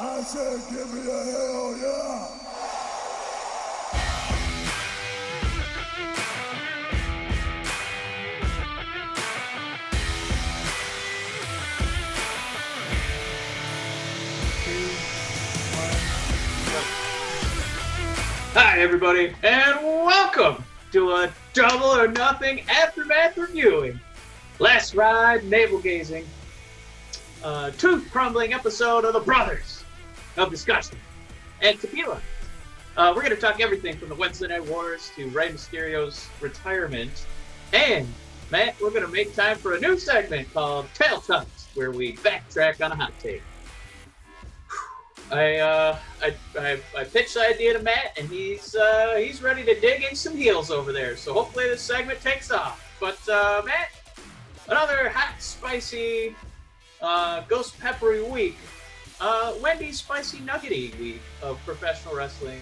I said, give me a hell yeah. Hi, everybody, and welcome to a Double or Nothing Aftermath Reviewing. Last ride, navel gazing, tooth crumbling episode of the Brothers of Discussion and Tequila. We're going to talk everything from the Wednesday Night Wars to Rey Mysterio's retirement. And, Matt, we're going to make time for a new segment called Tail Tucks, where we backtrack on a hot take. I pitched the idea to Matt, and he's ready to dig in some heels over there. So hopefully this segment takes off. But Matt, another hot, spicy, ghost peppery week. Wendy's spicy nuggety week of professional wrestling.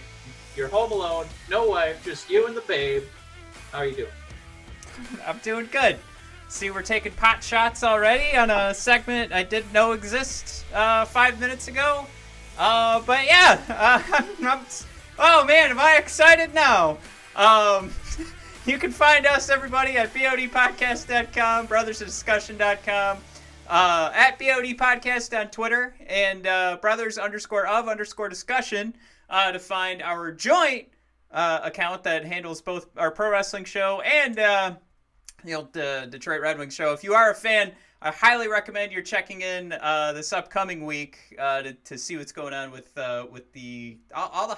You're home alone, no wife, just you and the babe. How are you doing? I'm doing good. See, we're taking pot shots already on a segment I didn't know exist 5 minutes ago. But yeah, oh man, am I excited now. You can find us, everybody, at bodpodcast.com, brothersofdiscussion.com, at bodpodcast on Twitter, and brothers_of_discussion to find our joint account that handles both our pro wrestling show and the Detroit Red Wings show. If you are a fan, I highly recommend you're checking in this upcoming week to see what's going on with all the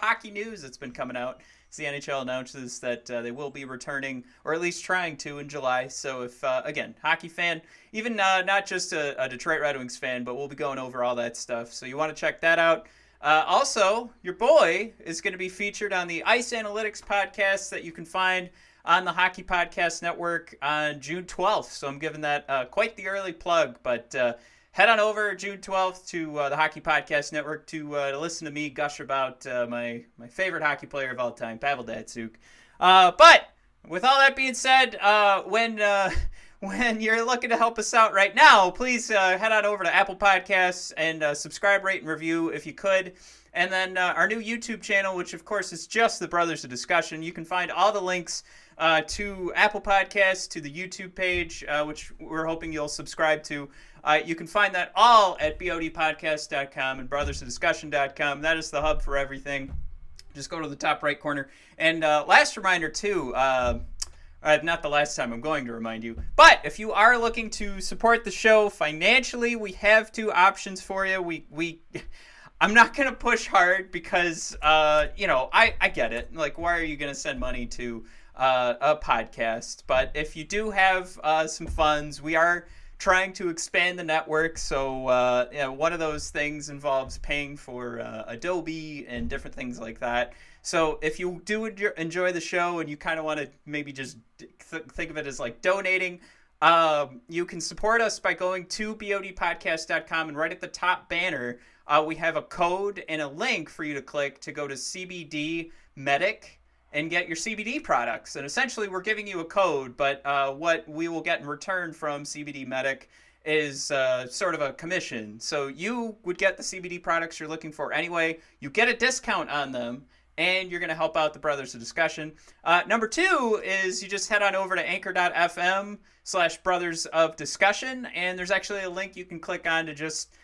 hockey news that's been coming out. The NHL announces that they will be returning, or at least trying to, in July. So if, again, hockey fan, even not just a Detroit Red Wings fan, but we'll be going over all that stuff. So you want to check that out. Also, your boy is going to be featured on the Ice Analytics podcast that you can find on the Hockey Podcast Network on June 12th. So I'm giving that quite the early plug, but head on over June 12th to the Hockey Podcast Network to listen to me gush about my favorite hockey player of all time, Pavel Datsyuk. But with all that being said, when you're looking to help us out right now, please head on over to Apple Podcasts and subscribe, rate, and review if you could. And then our new YouTube channel, which of course is just the Brothers of Discussion. You can find all the links to Apple Podcasts, to the YouTube page, which we're hoping you'll subscribe to. You can find that all at bodpodcast.com and brothersofdiscussion.com. That is the hub for everything. Just go to the top right corner. And last reminder, too, not the last time I'm going to remind you, but if you are looking to support the show financially, we have two options for you. I'm not going to push hard because, I get it. Like, why are you going to send money to a podcast? But if you do have some funds, we are trying to expand the network. So, one of those things involves paying for Adobe and different things like that. So if you do enjoy the show and you kind of want to maybe just think of it as like donating, you can support us by going to bodpodcast.com, and right at the top banner, we have a code and a link for you to click to go to CBD Medic and get your CBD products. And essentially, we're giving you a code, but what we will get in return from CBD Medic is sort of a commission. So you would get the CBD products you're looking for anyway. You get a discount on them, and you're going to help out the Brothers of Discussion. Number two is you just head on over to anchor.fm/Brothers of Discussion, and there's actually a link you can click on to just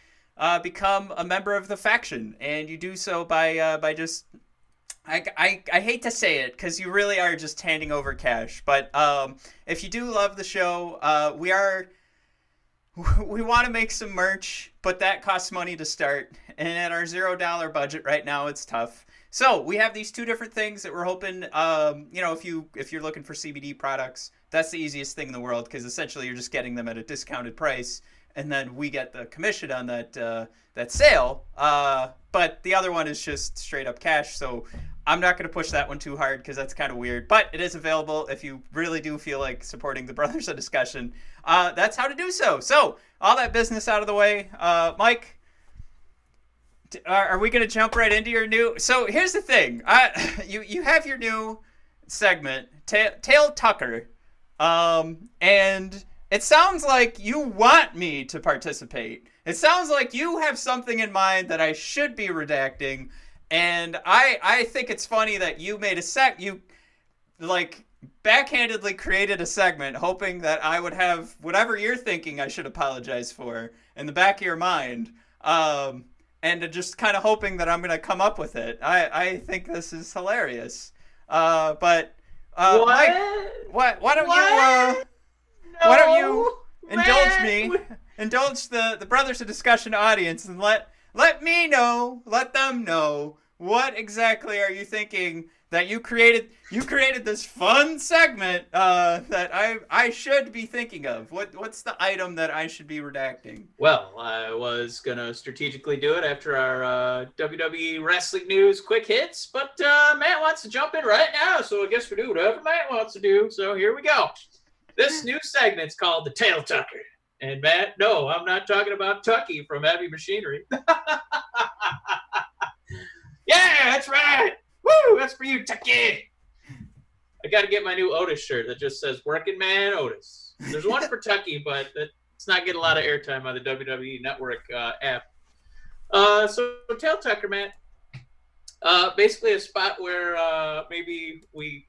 become a member of the faction. And you do so by just, I hate to say it because you really are just handing over cash. But if you do love the show, we want to make some merch, but that costs money to start. And at our $0 budget right now, it's tough. So we have these two different things that we're hoping, if you're looking for CBD products, that's the easiest thing in the world because essentially you're just getting them at a discounted price, and then we get the commission on that sale. But the other one is just straight up cash. So I'm not going to push that one too hard because that's kind of weird. But it is available if you really do feel like supporting the Brothers of Discussion. That's how to do so. So all that business out of the way, Mike. Are we going to jump right into your new... So here's the thing. You have your new segment, Tail Tucker. And It sounds like you want me to participate. It sounds like you have something in mind that I should be redacting, and I think it's funny that you made you like backhandedly created a segment hoping that I would have whatever you're thinking I should apologize for in the back of your mind. And just kind of hoping that I'm going to come up with it. I think this is hilarious. But what? Mike, why don't you No, why don't you indulge Matt. me, indulge the Brothers of Discussion audience, and let them know what exactly are you thinking that you created this fun segment that I should be thinking of. What's the item that I should be redacting? Well, I was gonna strategically do it after our WWE Wrestling News quick hits, but Matt wants to jump in right now, so I guess we do whatever Matt wants to do. So here we go. This new segment's called the Tail Tucker. And Matt, no, I'm not talking about Tucky from Heavy Machinery. Yeah, that's right. Woo, that's for you, Tucky. I got to get my new Otis shirt that just says "Working Man Otis." There's one for Tucky, but it's not getting a lot of airtime on the WWE Network app. So Tail Tucker, Matt. Basically, a spot where maybe we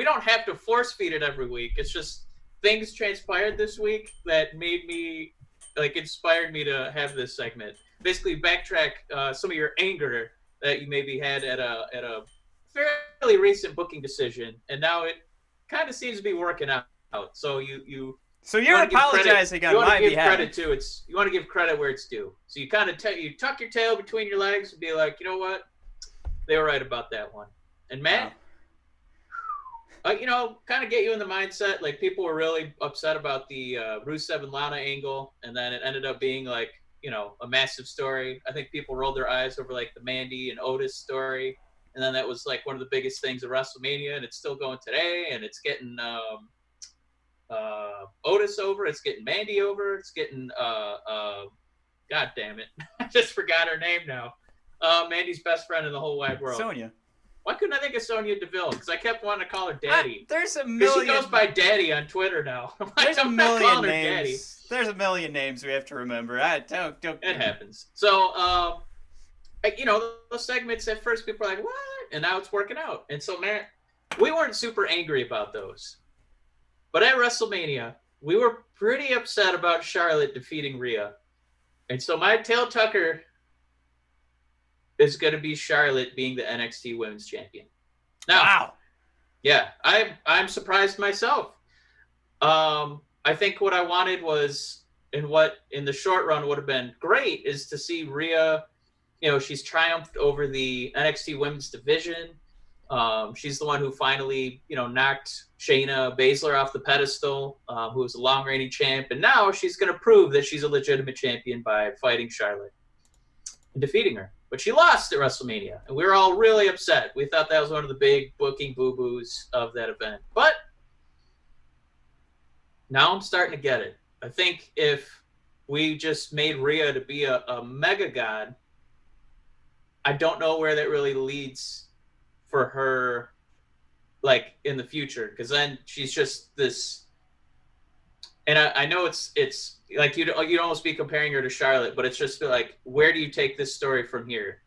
don't have to force feed it every week. It's just things transpired this week that made me inspired me to have this segment. Basically, backtrack some of your anger that you maybe had at a fairly recent booking decision, and now it kind of seems to be working out. So So you're apologizing on my behalf. You want to give credit where it's due. So you kind of you tuck your tail between your legs and be like, you know what, they were right about that one. And Matt, kind of get you in the mindset. Like, people were really upset about the Rusev and Lana angle, and then it ended up being like, a massive story. I think people rolled their eyes over like the Mandy and Otis story, and then that was like one of the biggest things at WrestleMania, and it's still going today, and it's getting Otis over, it's getting Mandy over, it's getting God damn it, I just forgot her name now. Mandy's best friend in the whole wide world, Sonya. Why couldn't I think of Sonya Deville? Because I kept wanting to call her Daddy. There's a million. She goes by Daddy on Twitter now. There's a million names. There's a million names we have to remember. Don't. It happens. So, those segments at first people are like, what? And now it's working out. And so, Matt, we weren't super angry about those. But at WrestleMania, we were pretty upset about Charlotte defeating Rhea. And so my tail tucker is going to be Charlotte being the NXT Women's Champion. Now, wow. Yeah, I'm surprised myself. I think what I wanted was, and what in the short run would have been great, is to see Rhea. She's triumphed over the NXT Women's Division. She's the one who finally, knocked Shayna Baszler off the pedestal, who was a long-reigning champ, and now she's going to prove that she's a legitimate champion by fighting Charlotte and defeating her. But she lost at WrestleMania, and we were all really upset. We thought that was one of the big booking boo-boos of that event. But now I'm starting to get it. I think if we just made Rhea to be a mega god, I don't know where that really leads for her, like, in the future. Because then she's just this... And I know it's like you'd almost be comparing her to Charlotte, but it's just like, where do you take this story from here?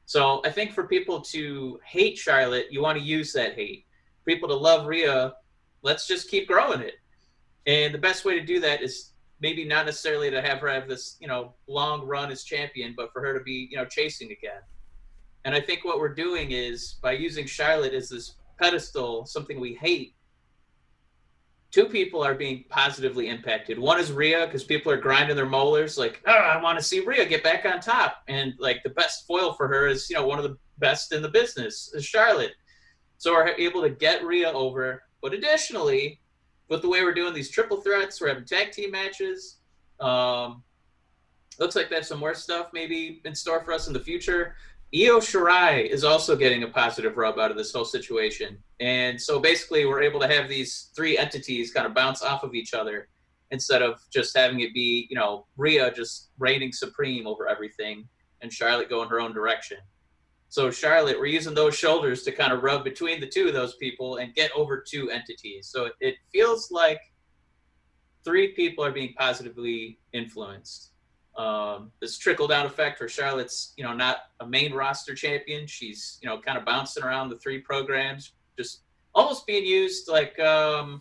So I think for people to hate Charlotte, you want to use that hate. For people to love Rhea, let's just keep growing it. And the best way to do that is maybe not necessarily to have her have this, long run as champion, but for her to be, chasing again. And I think what we're doing is, by using Charlotte as this pedestal, something we hate, two people are being positively impacted. One is Rhea, because people are grinding their molars, like, I want to see Rhea get back on top. And like, the best foil for her is, one of the best in the business is Charlotte. So we're able to get Rhea over. But additionally, with the way we're doing these triple threats, we're having tag team matches. Looks like they have some more stuff maybe in store for us in the future. Io Shirai is also getting a positive rub out of this whole situation. And so basically we're able to have these three entities kind of bounce off of each other instead of just having it be, Rhea just reigning supreme over everything and Charlotte going her own direction. So Charlotte, we're using those shoulders to kind of rub between the two of those people and get over two entities. So it feels like three people are being positively influenced. This trickle down effect where Charlotte's, not a main roster champion. She's, kind of bouncing around the three programs, just almost being used like, I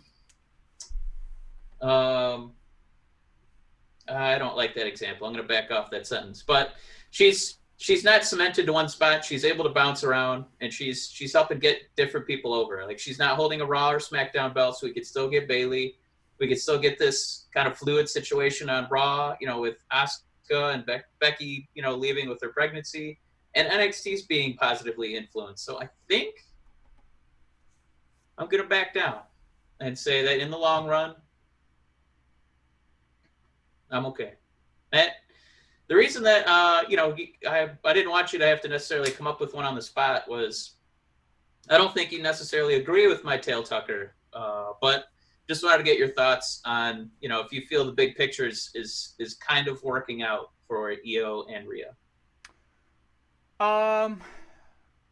don't like that example. I'm going to back off that sentence, but she's not cemented to one spot. She's able to bounce around, and she's helping get different people over. Like, she's not holding a Raw or SmackDown belt, so we could still get Bayley. We could still get this kind of fluid situation on Raw, with Asuka and Becky, leaving with her pregnancy, and NXT's being positively influenced. So I think I'm going to back down and say that in the long run, I'm okay. And the reason that, I didn't want you to have to necessarily come up with one on the spot was I don't think you necessarily agree with my tail tucker, but just wanted to get your thoughts on, if you feel the big picture is kind of working out for Io and Rhea.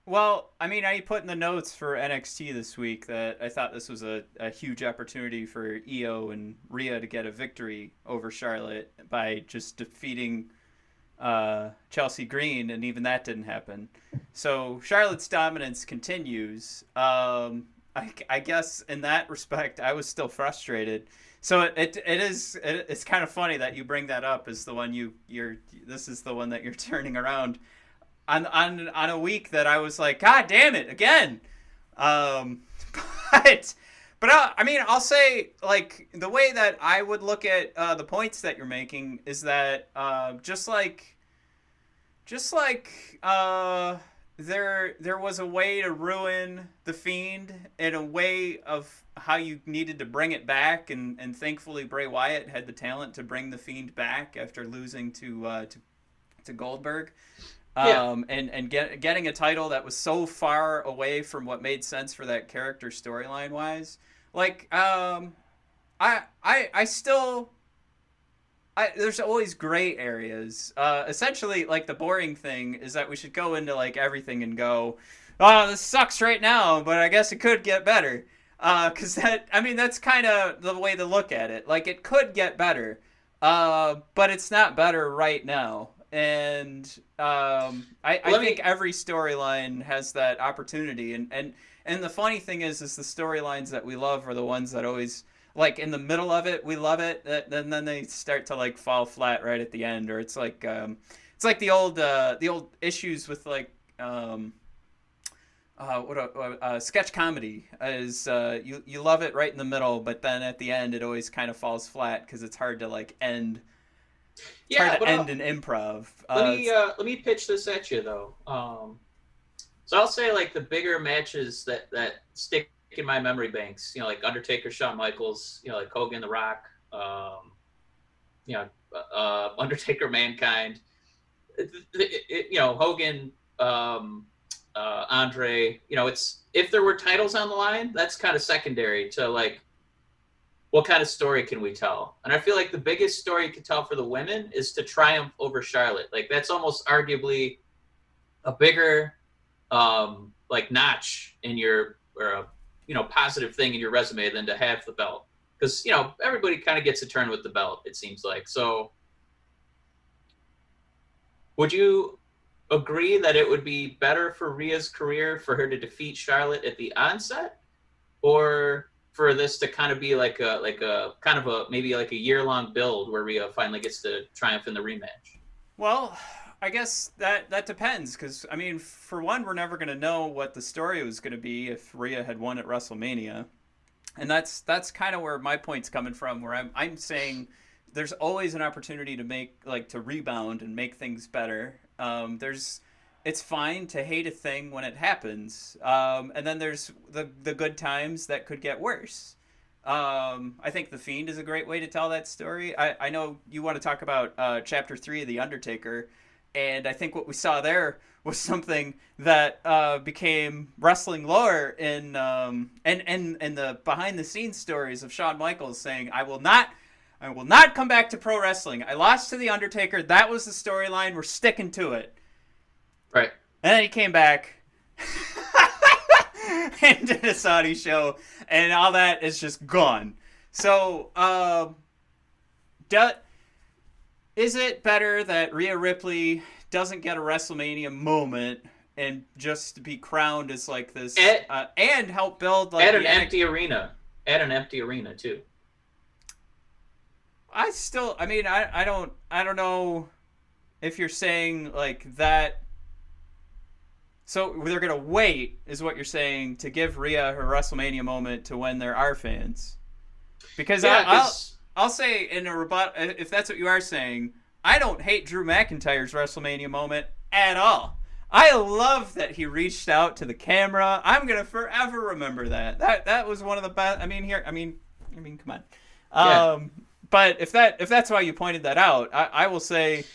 Well, I mean, I put in the notes for NXT this week that I thought this was a huge opportunity for Io and Rhea to get a victory over Charlotte by just defeating Chelsea Green, and even that didn't happen. So Charlotte's dominance continues. I guess in that respect, I was still frustrated. So it's kind of funny that you bring that up as the one this is the one that you're turning around on a week that I was like, God damn it, again. But I mean, I'll say, like, the way that I would look at the points that you're making is that just like there was a way to ruin the Fiend in a way of how you needed to bring it back, and thankfully Bray Wyatt had the talent to bring the Fiend back after losing to Goldberg. And getting a title that was so far away from what made sense for that character storyline wise. Like, there's always gray areas. Essentially, like, the boring thing is that we should go into, like, everything and go, oh, this sucks right now, but I guess it could get better. Because that's kind of the way to look at it. Like, it could get better, but it's not better right now. And I think every storyline has that opportunity. And the funny thing is the storylines that we love are the ones that always, like, in the middle of it, we love it, and then they start to, like, fall flat right at the end. Or it's like the old issues with, like, sketch comedy is you love it right in the middle, but then at the end it always kind of falls flat because it's hard to, like, end. It's hard to end an improv. Let me pitch this at you, though. So I'll say, like, the bigger matches that stick in my memory banks, like Undertaker, Shawn Michaels, like Hogan, The Rock, Undertaker, Mankind, Hogan, Andre. It's, if there were titles on the line, that's kind of secondary to, like, what kind of story can we tell? And I feel like the biggest story you can tell for the women is to triumph over Charlotte. Like, that's almost arguably a bigger, like, notch in your, or a, positive thing in your resume than to have the belt. Because, everybody kind of gets a turn with the belt, it seems like. So would you agree that it would be better for Rhea's career for her to defeat Charlotte at the onset, or for this to kind of be like a kind of a maybe like a year-long build where Rhea finally gets to triumph in the rematch? Well, I guess that depends, because, I mean, for one, we're never going to know what the story was going to be if Rhea had won at WrestleMania. And that's kind of where my point's coming from, where I'm saying there's always an opportunity to make, like, to rebound and make things better. It's fine to hate a thing when it happens. And then there's the good times that could get worse. I think The Fiend is a great way to tell that story. I know you want to talk about Chapter 3 of The Undertaker, and I think what we saw there was something that became wrestling lore in the behind-the-scenes stories of Shawn Michaels saying, I will not come back to pro wrestling. I lost to The Undertaker. That was the storyline. We're sticking to it. Right. And then he came back and did a Saudi show, and all that is just gone. So, is it better that Rhea Ripley doesn't get a WrestleMania moment and just be crowned as like this, and help build like at an empty arena, too? I don't know if you're saying like that. So they're gonna wait, is what you're saying, to give Rhea her WrestleMania moment to when there are fans. Because I'll say in a rebuttal, if that's what you are saying, I don't hate Drew McIntyre's WrestleMania moment at all. I love that he reached out to the camera. I'm gonna forever remember that. That was one of the best. I mean, come on. Yeah. But if that's why you pointed that out, I will say,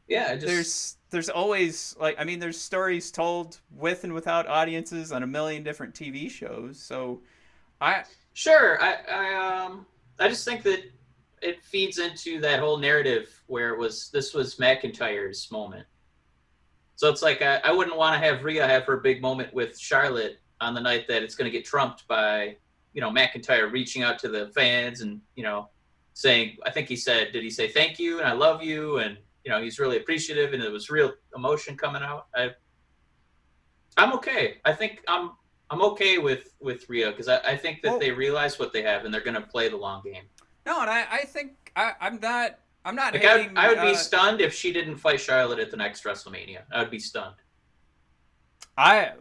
yeah, there's always there's stories told with and without audiences on a million different TV shows. So I just think that it feeds into that whole narrative where this was McIntyre's moment. So it's like I wouldn't want to have Rhea have her big moment with Charlotte on the night that it's going to get trumped by, McIntyre reaching out to the fans and, saying, I think did he say thank you and I love you, and he's really appreciative and it was real emotion coming out. I'm okay. I think I'm okay with Rhea because I think that they realize what they have and they're going to play the long game. No, and I think I'm not Like hating, I would be stunned if she didn't fight Charlotte at the next WrestleMania. I would be stunned. I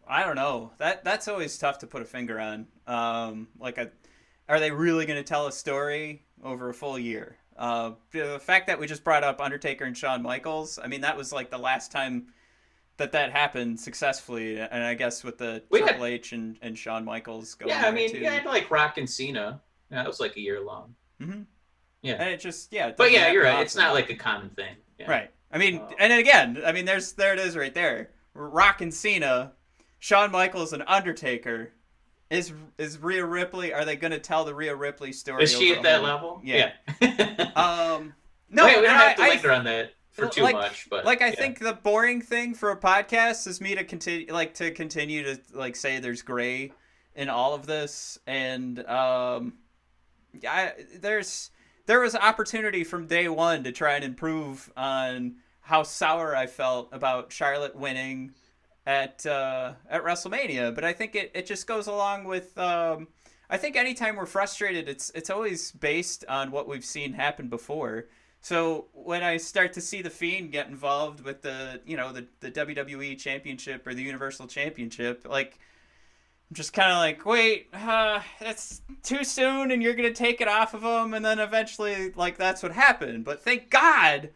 don't know. That's always tough to put a finger on. Are they really going to tell a story over a full year? The fact that we just brought up Undertaker and Shawn Michaels, I mean, that was like the last time that happened successfully, and I guess with the Triple H and Shawn Michaels going. Yeah, I mean, you had like Rock and Cena. Yeah, that was like a year long. Mm-hmm. Yeah, and it just It but yeah, you're right. Often. It's not like a common thing. Yeah. Right. I mean, and again, I mean, there it is right there. Rock and Cena, Shawn Michaels and Undertaker. Is Rhea Ripley? Are they going to tell the Rhea Ripley story? Is she at that level? Yeah. No, we don't have to linger on that for too much. But I think the boring thing for a podcast is me to continue to say there's gray in all of this, and there was opportunity from day one to try and improve on how sour I felt about Charlotte winning at WrestleMania, but I think it just goes along with I think anytime we're frustrated, it's always based on what we've seen happen before. So when I start to see the Fiend get involved with the WWE Championship or the Universal Championship, like I'm just kind of like, wait, that's too soon, and you're gonna take it off of him, and then eventually like that's what happened. But thank God,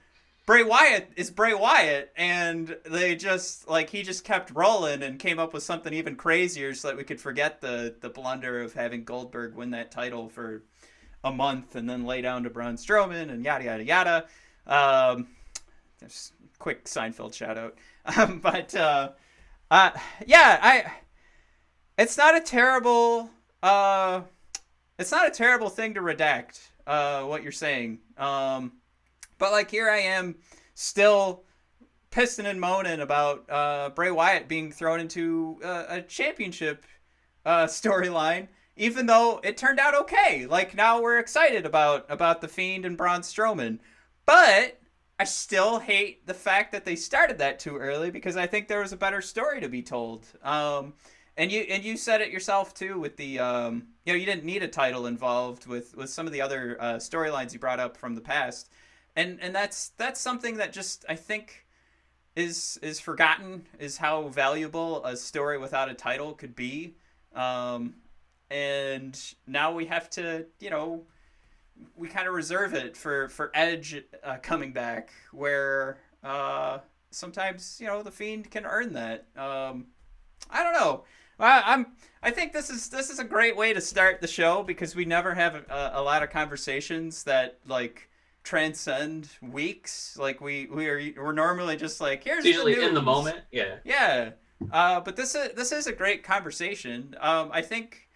Bray Wyatt is Bray Wyatt, and they just he just kept rolling and came up with something even crazier so that we could forget the blunder of having Goldberg win that title for a month and then lay down to Braun Strowman and yada yada yada. Just quick Seinfeld shout out, it's not a terrible thing to redact what you're saying. But here I am still pissing and moaning about Bray Wyatt being thrown into a championship storyline, even though it turned out okay. Now we're excited about the Fiend and Braun Strowman. But I still hate the fact that they started that too early because I think there was a better story to be told. And you said it yourself too with the you didn't need a title involved with some of the other storylines you brought up from the past. And that's something that just I think is forgotten, is how valuable a story without a title could be. And now we have to, we kind of reserve it for Edge coming back, where sometimes the Fiend can earn that. I don't know. I think this is a great way to start the show because we never have a lot of conversations that transcend weeks. We're normally just here's usually the news. In the moment. Yeah. But this is a great conversation. I think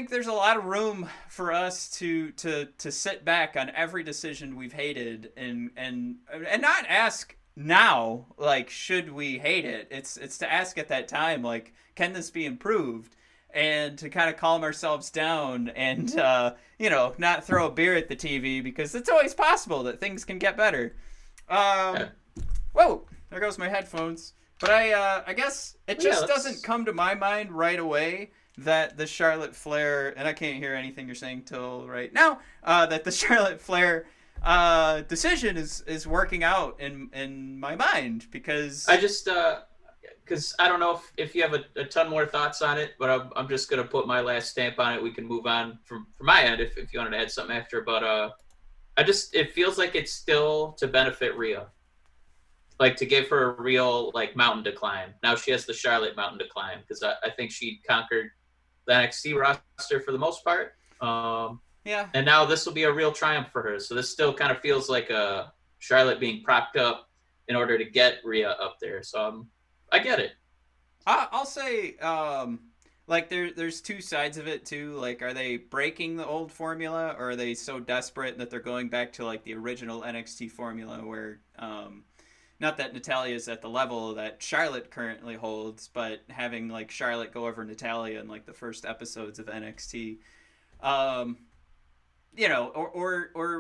there's a lot of room for us to sit back on every decision we've hated and not ask now should we hate it. It's to ask at that time can this be improved. and to kind of calm ourselves down and, not throw a beer at the TV, because it's always possible that things can get better. Whoa, there goes my headphones. But I guess it just doesn't come to my mind right away that the Charlotte Flair, and I can't hear anything you're saying till right now, that the Charlotte Flair decision is working out in my mind, because I just because I don't know if you have a ton more thoughts on it, but I'm just gonna put my last stamp on it. We can move on from my end if you wanted to add something after, but it feels like it's still to benefit Rhea, like to give her a real like mountain to climb. Now she has the Charlotte mountain to climb, because I think she conquered the NXT roster for the most part. Yeah. And now this will be a real triumph for her. So this still kind of feels like a Charlotte being propped up in order to get Rhea up there. So I get it. I'll say, like there's two sides of it too. Like, are they breaking the old formula, or are they so desperate that they're going back to like the original NXT formula, where not that Natalya is at the level that Charlotte currently holds, but having like Charlotte go over Natalya in like the first episodes of NXT. Or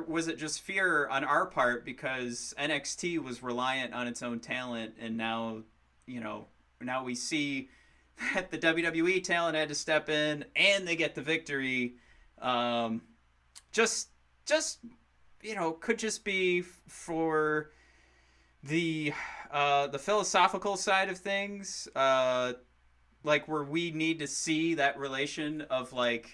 was it just fear on our part because NXT was reliant on its own talent, and now we see that the WWE talent had to step in and they get the victory. Just could just be for the philosophical side of things, like where we need to see that relation of like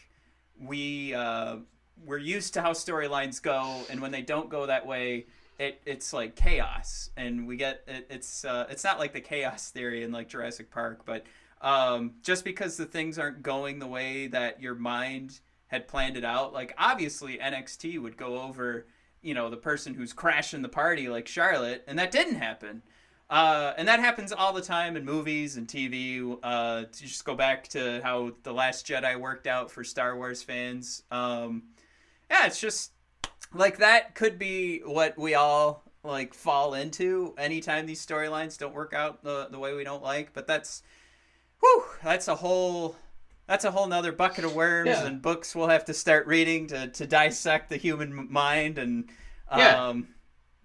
we're used to how storylines go, and when they don't go that way, it's like chaos, and we get it's not like the chaos theory in like Jurassic Park, but just because the things aren't going the way that your mind had planned it out, like obviously NXT would go over the person who's crashing the party like Charlotte, and that didn't happen. And that happens all the time in movies and TV. To just go back to how The Last Jedi worked out for Star Wars fans. It's just like that could be what we all like fall into anytime these storylines don't work out the way we don't like. But that's a whole nother bucket of worms and books we'll have to start reading to dissect the human mind. And hey,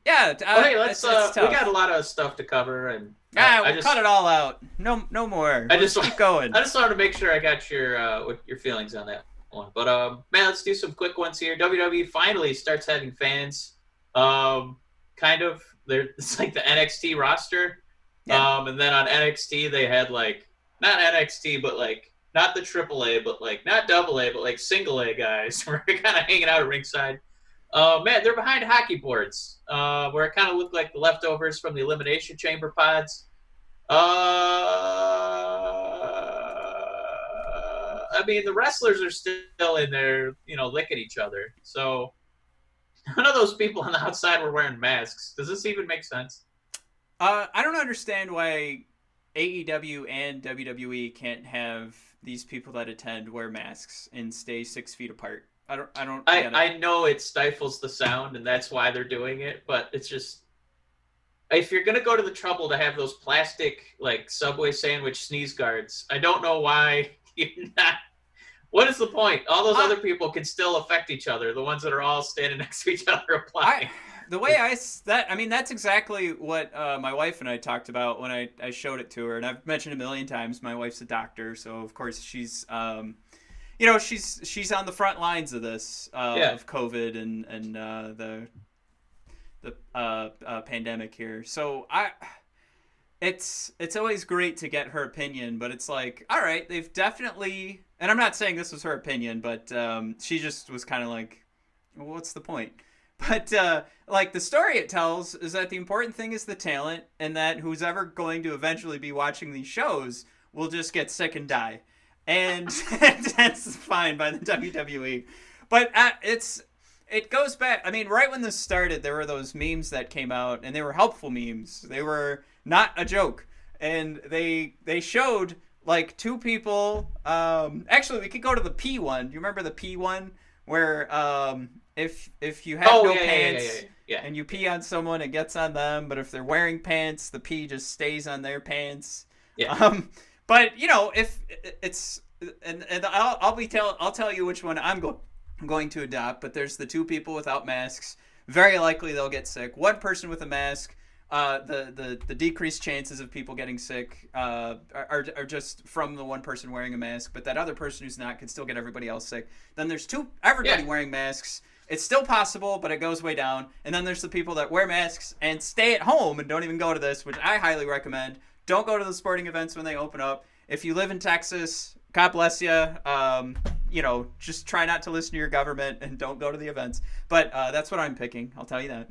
let's. We got a lot of stuff to cover, and we'll cut it all out. No more. Let's keep going. I just wanted to make sure I got your feelings on that one. But man, let's do some quick ones here. WWE finally starts having fans. Kind of. It's like the NXT roster. Yeah. And then on NXT they had like not NXT, but like not the AAA, but like not double A, but like single A guys. We're kind of hanging out at ringside. Man, they're behind hockey boards, where it kind of looked like the leftovers from the Elimination Chamber pods. I mean, the wrestlers are still in there, licking each other. So none of those people on the outside were wearing masks. Does this even make sense? I don't understand why AEW and WWE can't have these people that attend wear masks and stay 6 feet apart. I know it stifles the sound, and that's why they're doing it, but it's just, if you're going to go to the trouble to have those plastic, like, Subway sandwich sneeze guards, I don't know why you're not. What is the point? All those other people can still affect each other, the ones that are all standing next to each other applying. That's exactly what my wife and I talked about when I showed it to her, and I've mentioned a million times, my wife's a doctor, so of course she's she's on the front lines of this of COVID and the pandemic here. So it's always great to get her opinion, but it's like, all right, they've definitely, and I'm not saying this was her opinion, but she just was kind of like, well, what's the point? But like the story it tells is that the important thing is the talent, and that who's ever going to eventually be watching these shows will just get sick and die. And that's fine by the WWE. But it goes back. I mean, right when this started, there were those memes that came out, and they were helpful memes. They were not a joke. And they showed like two people. Actually, we could go to the P one. Do you remember the P one where if you have no pants and you pee on someone, it gets on them. But if they're wearing pants, the pee just stays on their pants. Yeah. But if it's and I'll tell you which one I'm going to adopt. But there's the two people without masks. Very likely they'll get sick. One person with a mask. The decreased chances of people getting sick are just from the one person wearing a mask, but that other person who's not can still get everybody else sick. Then there's everybody wearing masks. It's still possible, but it goes way down. And then there's the people that wear masks and stay at home and don't even go to this, which I highly recommend. Don't go to the sporting events when they open up. If you live in Texas, God bless you. Just try not to listen to your government and don't go to the events. But that's what I'm picking. I'll tell you that.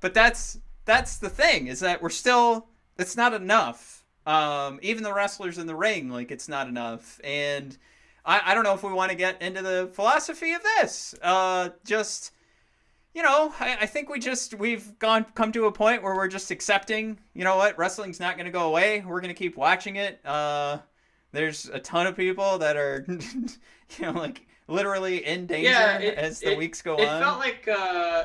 But that's the thing, is that it's not enough. Even the wrestlers in the ring, like, it's not enough. And I don't know if we want to get into the philosophy of this. I think we've come to a point where we're just accepting, you know what, wrestling's not going to go away. We're going to keep watching it. There's a ton of people that are, literally in danger as the weeks go on.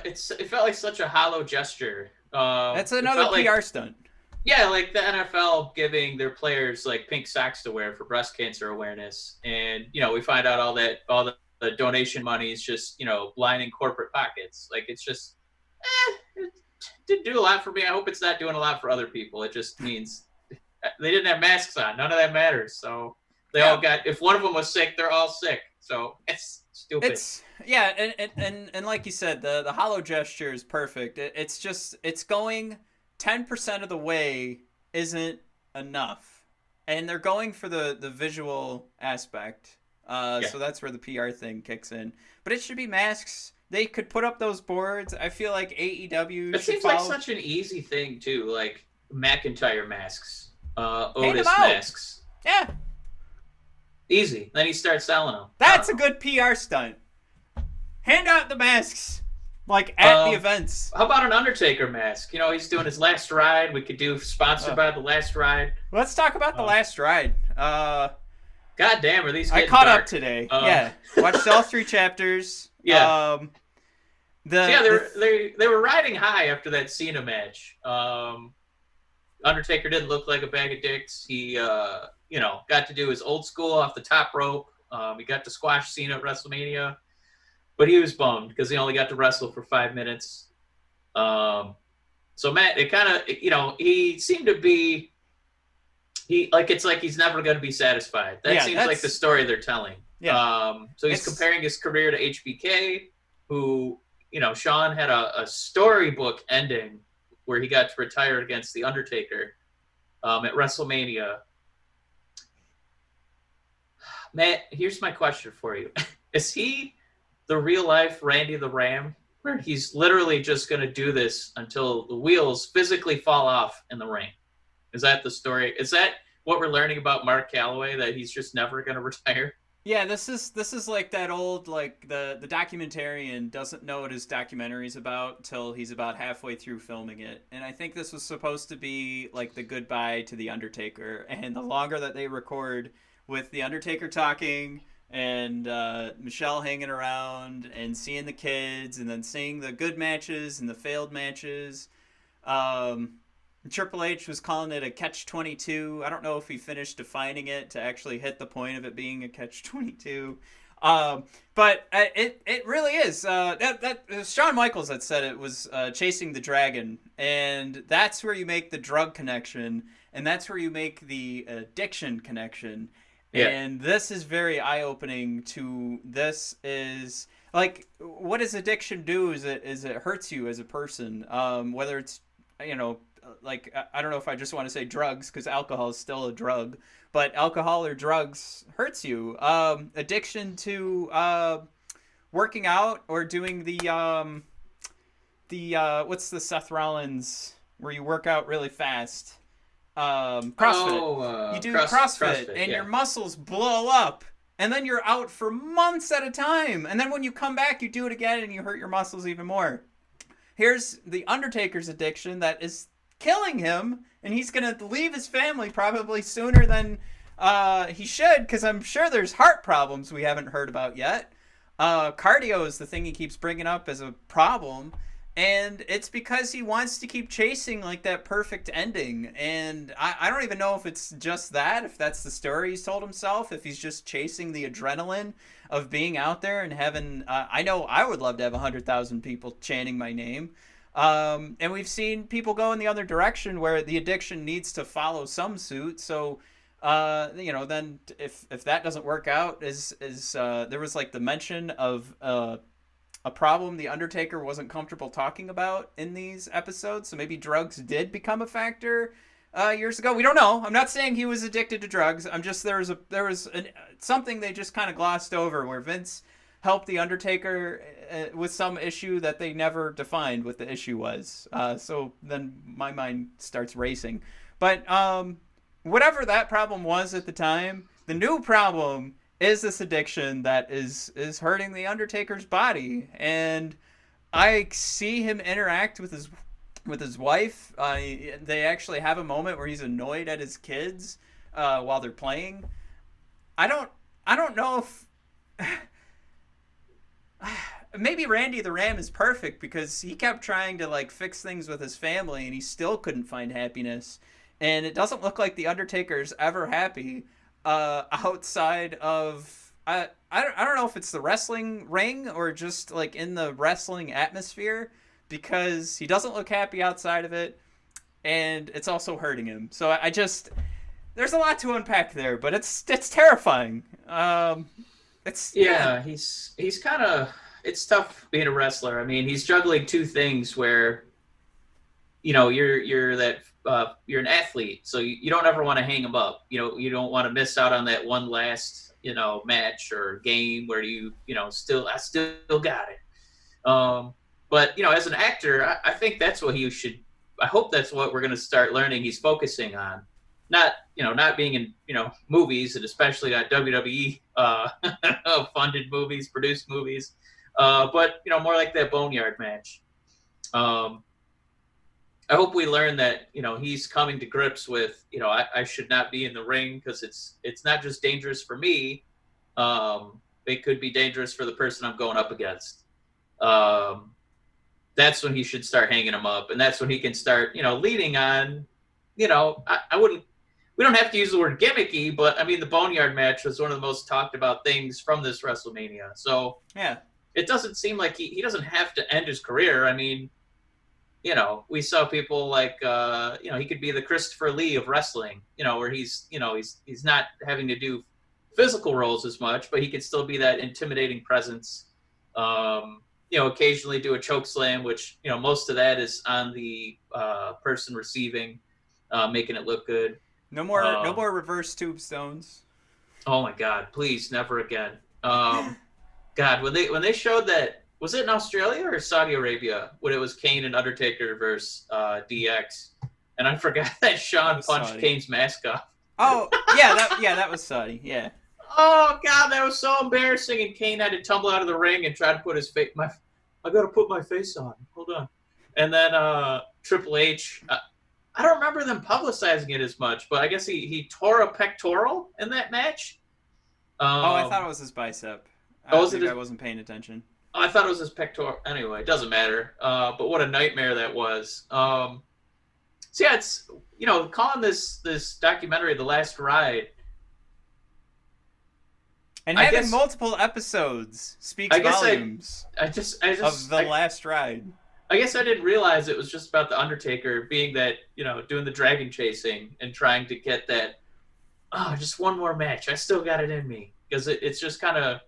It felt like such a hollow gesture. That's another PR stunt. Yeah, like the NFL giving their players like pink socks to wear for breast cancer awareness, and we find out all the donation money is just lining corporate pockets. Like, it's just it didn't do a lot for me. I hope it's not doing a lot for other people. It just means they didn't have masks on. None of that matters. So they all got. If one of them was sick, they're all sick. So it's stupid. And like you said, the hollow gesture is perfect. It's going 10% of the way isn't enough, and they're going for the visual aspect. So that's where the PR thing kicks in. But it should be masks. They could put up those boards. I feel like AEW. It seems like such an easy thing too, like McIntyre masks, Otis masks. Yeah. Easy. Then he starts selling them. That's a good PR stunt. Hand out the masks, like, at the events. How about an Undertaker mask? He's doing his last ride. We could do sponsored by the last ride. Let's talk about the last ride. God damn, are these getting I caught dark. up today. Watched all 3 chapters. Yeah. They were riding high after that Cena match. Undertaker didn't look like a bag of dicks. He, got to do his old school off the top rope. He got to squash Cena at WrestleMania, but he was bummed because he only got to wrestle for 5 minutes. So Matt, it kind of, he seemed to be, it's like he's never going to be satisfied. That seems like the story they're telling. Yeah. So he's comparing his career to HBK, who, Sean had a storybook ending where he got to retire against The Undertaker at WrestleMania. Matt, here's my question for you. Is he the real life Randy the Ram, where he's literally just going to do this until the wheels physically fall off in the ring? Is that the story? Is that what we're learning about Mark Calloway, that he's just never going to retire? Yeah, this is like that old, like, the documentarian doesn't know what his documentary's about till he's about halfway through filming it. And I think this was supposed to be like the goodbye to The Undertaker. And the longer that they record with The Undertaker talking and Michelle hanging around and seeing the kids and then seeing the good matches and the failed matches, Triple H was calling it a catch-22. I don't know if he finished defining it to actually hit the point of it being a catch-22. But it really is. That Shawn Michaels that said it was chasing the dragon. And that's where you make the drug connection. And that's where you make the addiction connection. Yeah. And this is very eye-opening to this is... Like, what does addiction do is it hurts you as a person. Whether it's, like, I don't know if I just want to say drugs, because alcohol is still a drug, but alcohol or drugs hurts you. Addiction to working out or doing the what's the Seth Rollins where you work out really fast? CrossFit. You do CrossFit and your muscles blow up, and then you're out for months at a time, and then when you come back, you do it again, and you hurt your muscles even more. Here's the Undertaker's addiction that is killing him, and he's gonna leave his family probably sooner than he should, because I'm sure there's heart problems we haven't heard about yet. Cardio is the thing he keeps bringing up as a problem, And it's because he wants to keep chasing like that perfect ending. And I don't even know if it's just that, if that's the story he's told himself, if he's just chasing the adrenaline of being out there and having, I know I would love to have 100,000 people chanting my name. And we've seen people go in the other direction where the addiction needs to follow some suit. So, then if that doesn't work out, there was like the mention of, a problem the Undertaker wasn't comfortable talking about in these episodes. So maybe drugs did become a factor years ago. We don't know. I'm not saying he was addicted to drugs. I'm just there was something they just kind of glossed over where Vince helped the Undertaker with some issue that they never defined what the issue was. So then my mind starts racing. But whatever that problem was at the time, the new problem is this addiction that is hurting the Undertaker's body. And I see him interact with his wife. They actually have a moment where he's annoyed at his kids while they're playing. I don't know if maybe Randy the Ram is perfect because he kept trying to like fix things with his family and he still couldn't find happiness. And it doesn't look like the Undertaker's ever happy outside of I don't know if it's the wrestling ring or just like in the wrestling atmosphere, because he doesn't look happy outside of it, and it's also hurting him. So I just there's a lot to unpack there, but it's terrifying. He's kind of, it's tough being a wrestler. I mean, he's juggling two things where, you're an athlete, so you don't ever want to hang him up. You don't want to miss out on that one last, match or game where I still got it. But as an actor, I think that's what I hope that's what we're going to start learning he's focusing on. Not being in, movies, and especially not WWE funded movies, produced movies, but, more like that Boneyard match. I hope we learn that, he's coming to grips with, I should not be in the ring because it's not just dangerous for me. It could be dangerous for the person I'm going up against. That's when he should start hanging him up. And that's when he can start, leading on, we don't have to use the word gimmicky, but I mean, the Boneyard match was one of the most talked about things from this WrestleMania. So yeah, it doesn't seem like he doesn't have to end his career. I mean, we saw people like, he could be the Christopher Lee of wrestling, where he's not having to do physical roles as much, but he can still be that intimidating presence. Occasionally do a choke slam, which, most of that is on the person receiving, making it look good. No more reverse tombstones. Oh my God, please, never again. God, when they showed that, was it in Australia or Saudi Arabia when it was Kane and Undertaker versus DX? And I forgot that Shawn punched Saudi. Kane's mask off. Oh, yeah, that was Saudi, yeah. Oh, God, that was so embarrassing. And Kane had to tumble out of the ring and try to put his face... I got to put my face on. Hold on. And then Triple H... I don't remember them publicizing it as much, but I guess he tore a pectoral in that match. I thought it was his bicep. I wasn't paying attention. I thought it was his pectoral. Anyway, it doesn't matter. But what a nightmare that was. So yeah, it's calling this documentary "The Last Ride," and having multiple episodes speaks volumes. I just of the Last Ride. I guess I didn't realize it was just about the Undertaker being that doing the dragon chasing and trying to get that. Oh, just one more match. I still got it in me, because it's just kind of.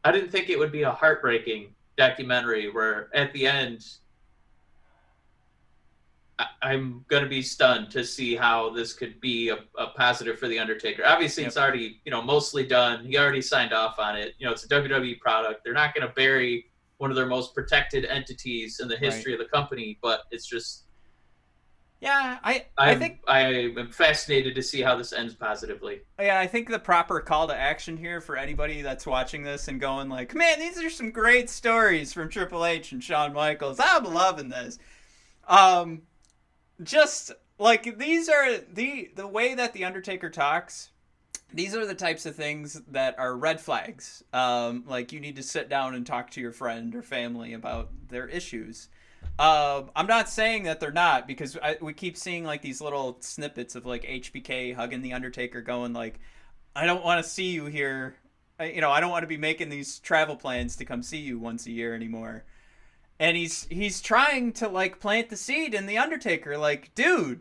I didn't think it would be a heartbreaking documentary where at the end I'm going to be stunned to see how this could be a positive for The Undertaker. Obviously, It's already, mostly done. He already signed off on it. It's a WWE product. They're not going to bury one of their most protected entities in the history of the company, but it's just... Yeah, I think I am fascinated to see how this ends positively. Yeah, I think the proper call to action here for anybody that's watching this and going like, man, these are some great stories from Triple H and Shawn Michaels. I'm loving this. Just like these are the way that the Undertaker talks. These are the types of things that are red flags. Like you need to sit down and talk to your friend or family about their issues. I'm not saying that they're not, because we keep seeing like these little snippets of like HBK hugging the Undertaker, going like, I don't want to see you here. I don't want to be making these travel plans to come see you once a year anymore. And he's trying to like plant the seed in the Undertaker, like, dude,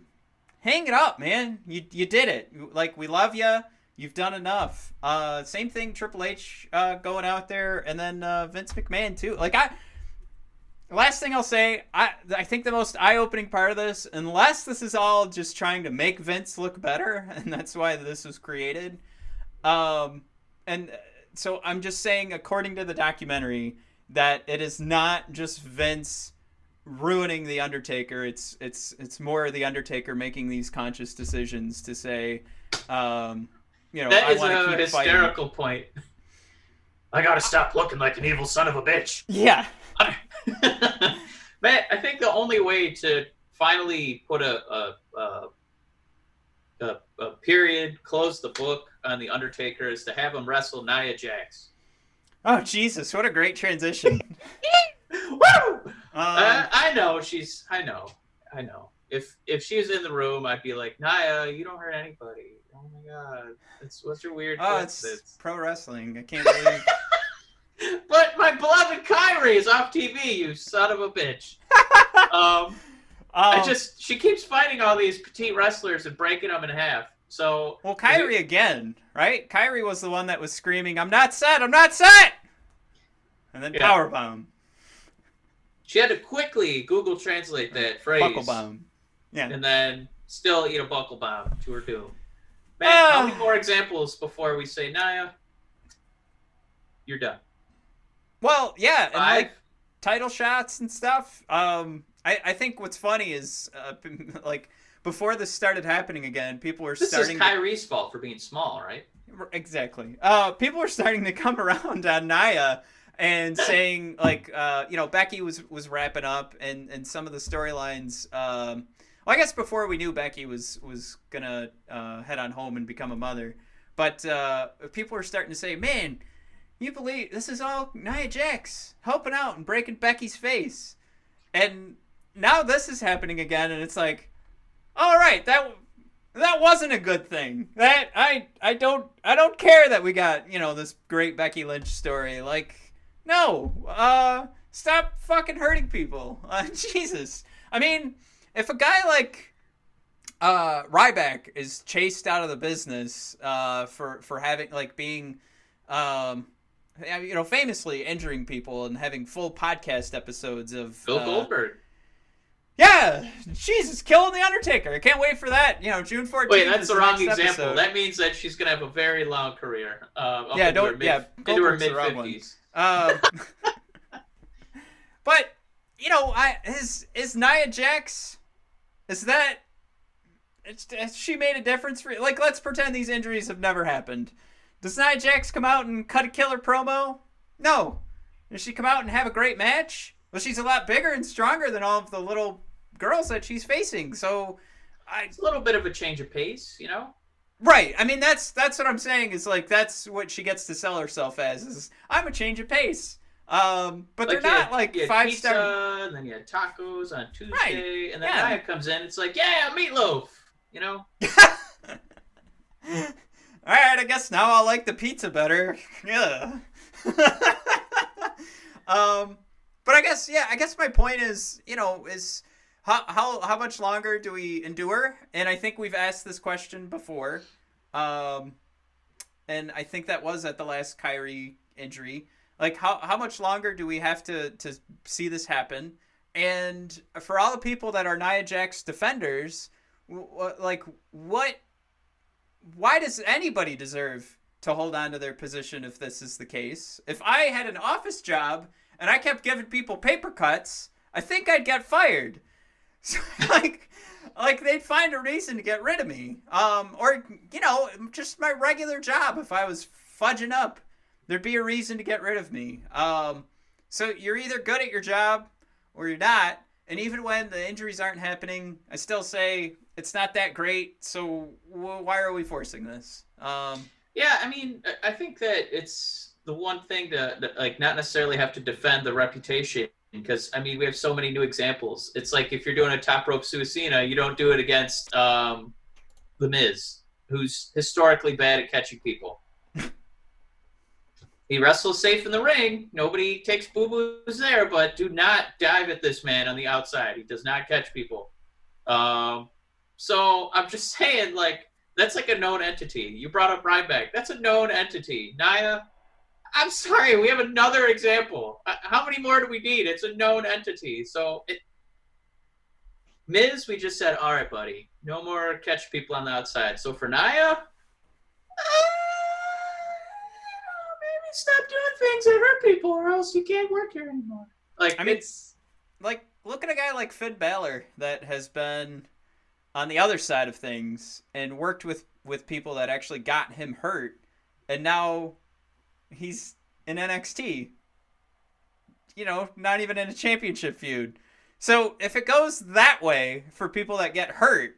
hang it up, man. You did it. Like, we love you. You've done enough. Same thing, Triple H going out there, and then Vince McMahon too. Like, last thing I'll say, I think the most eye-opening part of this, unless this is all just trying to make Vince look better, and that's why this was created. And so I'm just saying, according to the documentary, that it is not just Vince ruining the Undertaker. It's more the Undertaker making these conscious decisions to say, that is a hysterical point. I gotta stop looking like an evil son of a bitch. Yeah. Man, I think the only way to finally put a period, close the book on the Undertaker, is to have him wrestle Nia Jax. Oh Jesus! What a great transition. Woo! I know. I know. If she was in the room, I'd be like, Nia, you don't hurt anybody. Oh my God, what's your weird? Oh, it's pro wrestling. I can't believe. But my beloved Kairi is off TV. You son of a bitch. She keeps fighting all these petite wrestlers and breaking them in half. So well, Kairi again, right? Kairi was the one that was screaming, "I'm not set! I'm not set!" And then powerbomb. She had to quickly Google Translate that phrase. Buckle bomb. Yeah. And then still eat a buckle bomb to her doom. Man, how many more examples before we say, Nia, you're done? Well, yeah, and 5? like title shots and stuff. I think what's funny is like before this started happening again, people were starting. This is Kairi's fault for being small, right? Exactly. People were starting to come around on Nia and saying like, Becky was wrapping up, and some of the storylines. Well, I guess before we knew Becky was gonna head on home and become a mother, but people were starting to say, "Man, you believe this is all Nia Jax helping out and breaking Becky's face?" And now this is happening again, and it's like, all right, that wasn't a good thing. That I don't care that we got this great Becky Lynch story. Like, no, stop fucking hurting people. Jesus, I mean, if a guy like Ryback is chased out of the business for having being famously injuring people and having full podcast episodes of Bill Goldberg. Yeah, Jesus, killing the Undertaker. I can't wait for that. June 14th. Wait, that's the wrong example. Episode. That means that she's gonna have a very long career. Into her mid 50s. But is Nia Jax? Has she made a difference for you? Like, let's pretend these injuries have never happened. Does Nia Jax come out and cut a killer promo? No. Does she come out and have a great match? Well, she's a lot bigger and stronger than all of the little girls that she's facing. So, it's a little bit of a change of pace, Right. I mean, that's what I'm saying. Is like that's what she gets to sell herself as. Is I'm a change of pace. But they're not like 5-star. And then you had tacos on Tuesday, right. And then Nia comes in. It's like, yeah, meatloaf. All right, I guess now I'll like the pizza better. Yeah. But I guess my point is, is how much longer do we endure? And I think we've asked this question before. And I think that was at the last Kairi injury. Like, how much longer do we have to see this happen? And for all the people that are Nia Jax defenders, why does anybody deserve to hold on to their position if this is the case? If I had an office job and I kept giving people paper cuts, I think I'd get fired. So, like they'd find a reason to get rid of me. Or just my regular job. If I was fudging up, there'd be a reason to get rid of me. So you're either good at your job or you're not. And even when the injuries aren't happening, I still say it's not that great. So why are we forcing this? Yeah, I mean, I think that it's the one thing to not necessarily have to defend the reputation because I mean we have so many new examples. It's like if you're doing a top rope Suicina, you don't do it against The Miz, who's historically bad at catching people. He wrestles safe in the ring. Nobody takes boo-boos there, but do not dive at this man on the outside. He does not catch people. So I'm just saying, like, that's like a known entity. You brought up Ryback. That's a known entity. Nia, I'm sorry. We have another example. How many more do we need? It's a known entity. So, Miz, we just said, all right, buddy. No more catch people on the outside. So for Nia, maybe stop doing things that hurt people or else you can't work here anymore. Like, I mean, it's like, look at a guy like Finn Balor that has been on the other side of things and worked with people that actually got him hurt, and now he's in NXT. You know, not even in a championship feud. So if it goes that way for people that get hurt,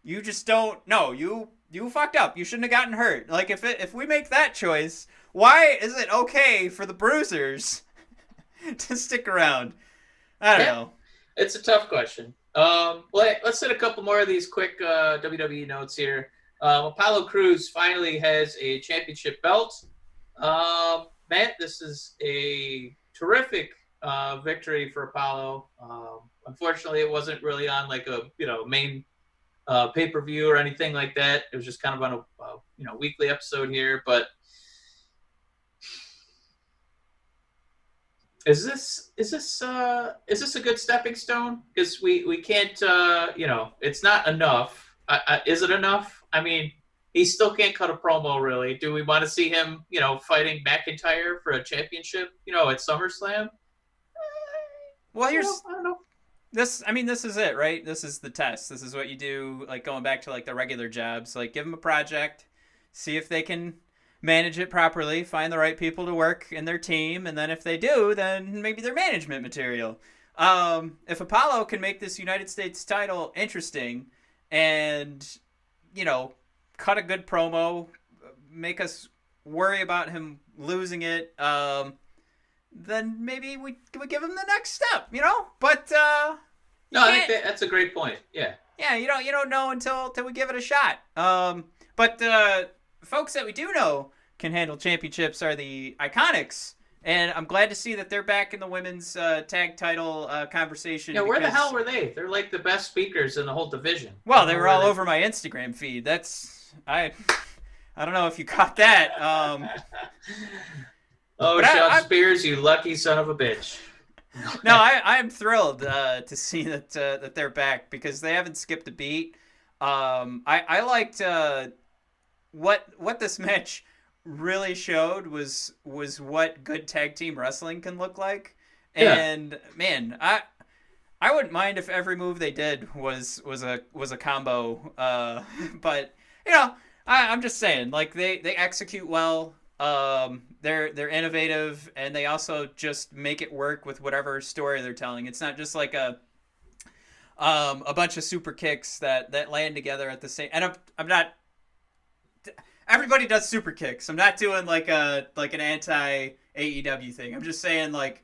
you just don't. No, you fucked up. You shouldn't have gotten hurt. Like if we make that choice, why is it okay for the bruisers to stick around? I don't know. It's a tough question. Let's hit a couple more of these quick WWE notes here. Apollo Crews finally has a championship belt. Matt, this is a terrific victory for Apollo. Unfortunately, it wasn't really on like a main pay-per-view or anything like that. It was just kind of on a weekly episode here. But is this a good stepping stone? Because we can't it's not enough. Is it enough? I mean, he still can't cut a promo, really. Do we want to see him, fighting McIntyre for a championship, at SummerSlam? Well, I don't know. This is it, right? This is the test. This is what you do, like going back to like the regular jobs. Like give them a project, see if they can manage it properly, find the right people to work in their team, and then if they do, then maybe they're management material. If Apollo can make this United States title interesting and, cut a good promo, make us worry about him losing it, then maybe we give him the next step, But no, I think that's a great point. Yeah. Yeah, you don't know until we give it a shot. But folks that we do know can handle championships are the Iconics, and I'm glad to see that they're back in the women's tag title conversation. Yeah, where the hell were they? They're like the best speakers in the whole division. Well, they were all over my Instagram feed. I don't know if you caught that. Sean Spears, you lucky son of a bitch. No, I'm thrilled to see that they're back because they haven't skipped a beat. I liked what this match really showed was what good tag team wrestling can look like. And yeah. Man, I wouldn't mind if every move they did was a combo. But I'm just saying, like they execute well. They're innovative, and they also just make it work with whatever story they're telling. It's not just like a bunch of super kicks that land together at the same. And I'm not. Everybody does super kicks. I'm not doing like an anti AEW thing. I'm just saying like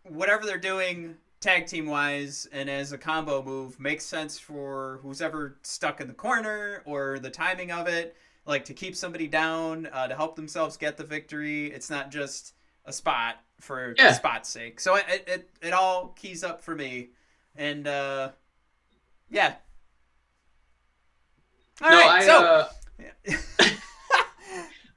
whatever they're doing tag team wise and as a combo move makes sense for who's ever stuck in the corner or the timing of it. Like to keep somebody down, to help themselves get the victory. It's not just a spot for the spot's sake. So it all keys up for me. And yeah. All right.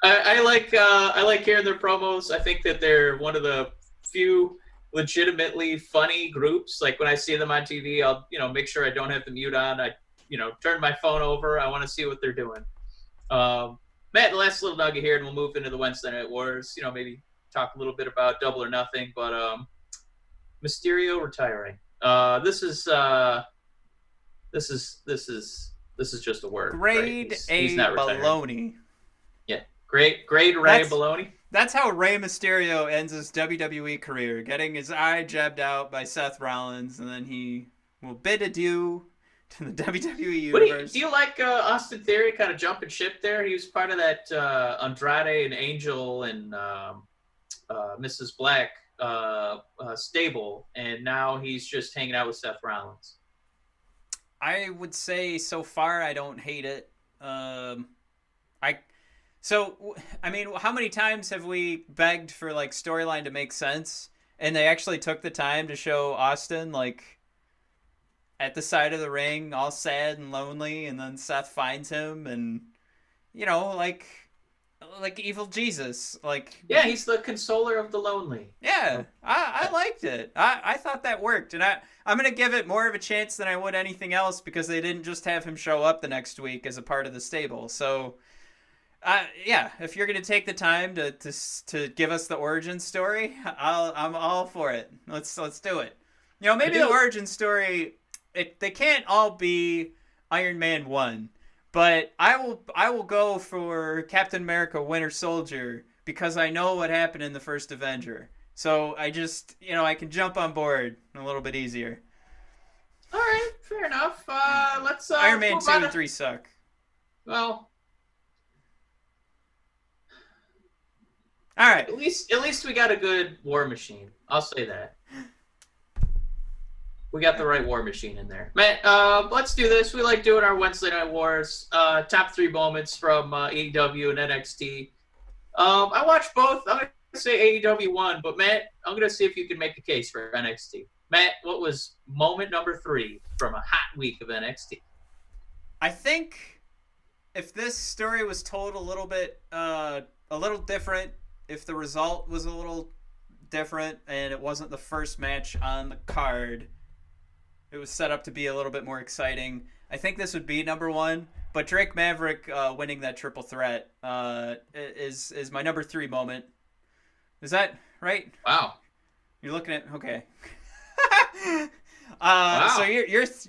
I like hearing their promos. I think that they're one of the few legitimately funny groups. Like when I see them on TV, I'll make sure I don't have the mute on. I turn my phone over. I want to see what they're doing. Matt, the last little nugget here, and we'll move into the Wednesday Night Wars. Maybe talk a little bit about Double or Nothing, but Mysterio retiring. This is just a word. Grade right? A he's not retiring. baloney. Yeah, grade Ray baloney. That's how Rey Mysterio ends his WWE career, getting his eye jabbed out by Seth Rollins, and then he will bid adieu to the WWE universe. Do you like Austin Theory kind of jumping ship there? He was part of that Andrade and Angel and Mrs. Black stable, and now he's just hanging out with Seth Rollins. I would say so far I don't hate it. I mean, how many times have we begged for like storyline to make sense, and they actually took the time to show Austin like at the side of the ring, all sad and lonely, and then Seth finds him, and like evil Jesus, like yeah, he's the consoler of the lonely. Yeah, I liked it. I thought that worked, and I'm gonna give it more of a chance than I would anything else because they didn't just have him show up the next week as a part of the stable. So, yeah, if you're gonna take the time to give us the origin story, I'm all for it. Let's do it. Maybe the origin story, they can't all be Iron Man 1. But I will go for Captain America Winter Soldier because I know what happened in the first Avenger. So I just, I can jump on board a little bit easier. All right, fair enough. Let's Iron Man 2 and 3 suck. Well, all right. At least we got a good War Machine. I'll say that. We got the right War Machine in there. Matt, let's do this. We like doing our Wednesday Night Wars. Top 3 moments from AEW and NXT. I watched both. I'm going to say AEW won, but Matt, I'm going to see if you can make a case for NXT. Matt, what was moment number 3 from a hot week of NXT? I think if this story was told a little different, if the result was a little different and it wasn't the first match on the card, it was set up to be a little bit more exciting, I think this would be number 1. But Drake Maverick winning that triple threat is my number 3 moment. Is that right? Wow. You're looking at okay. Wow. So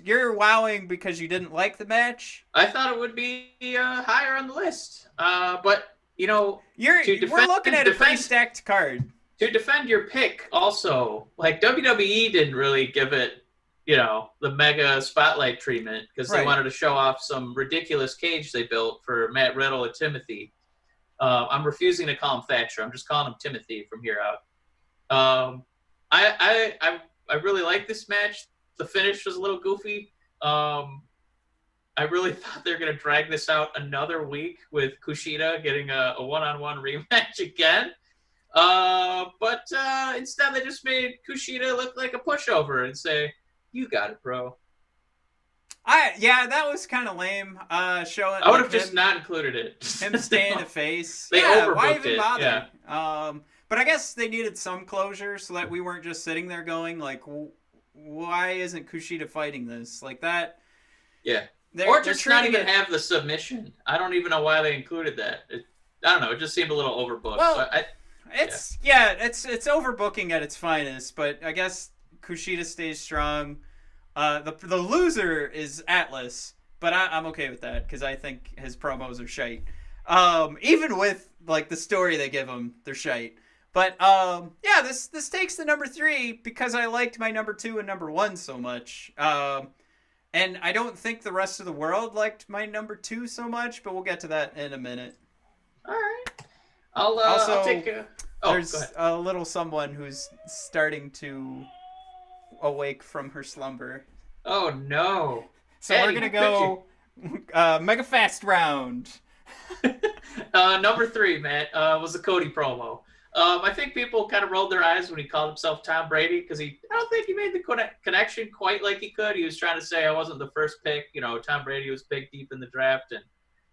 you're wowing because you didn't like the match? I thought it would be higher on the list. But we're looking at a pretty stacked card. To defend your pick, also, like WWE didn't really give it, the mega spotlight treatment because they wanted to show off some ridiculous cage they built for Matt Riddle and Timothy. I'm refusing to call him Thatcher. I'm just calling him Timothy from here out. I really like this match. The finish was a little goofy. I really thought they were going to drag this out another week with Kushida getting a one-on-one rematch again. But instead they just made Kushida look like a pushover and say, "You got it, bro." That was kind of lame. Showing I would have just not included it. Him staying the face. They overbooked why even bother? Yeah. But I guess they needed some closure so that we weren't just sitting there going like, why isn't Kushida fighting this like that? Yeah. Or just not even have the submission. I don't even know why they included that. I don't know. It just seemed a little overbooked. Well, it's overbooking at its finest. But I guess Kushida stays strong. The loser is Atlas, but I'm okay with that because I think his promos are shite. Even with like the story they give him, they're shite. But this takes the number 3 because I liked my number 2 and number 1 so much. And I don't think the rest of the world liked my number 2 so much, but we'll get to that in a minute. All right. I'll take a... There's a little someone who's starting to awake from her slumber. Oh, no. So we're going to go mega fast round. Number 3, Matt, was the Cody promo. I think people kind of rolled their eyes when he called himself Tom Brady because I don't think he made the connection quite like he could. He was trying to say I wasn't the first pick. Tom Brady was picked deep in the draft, and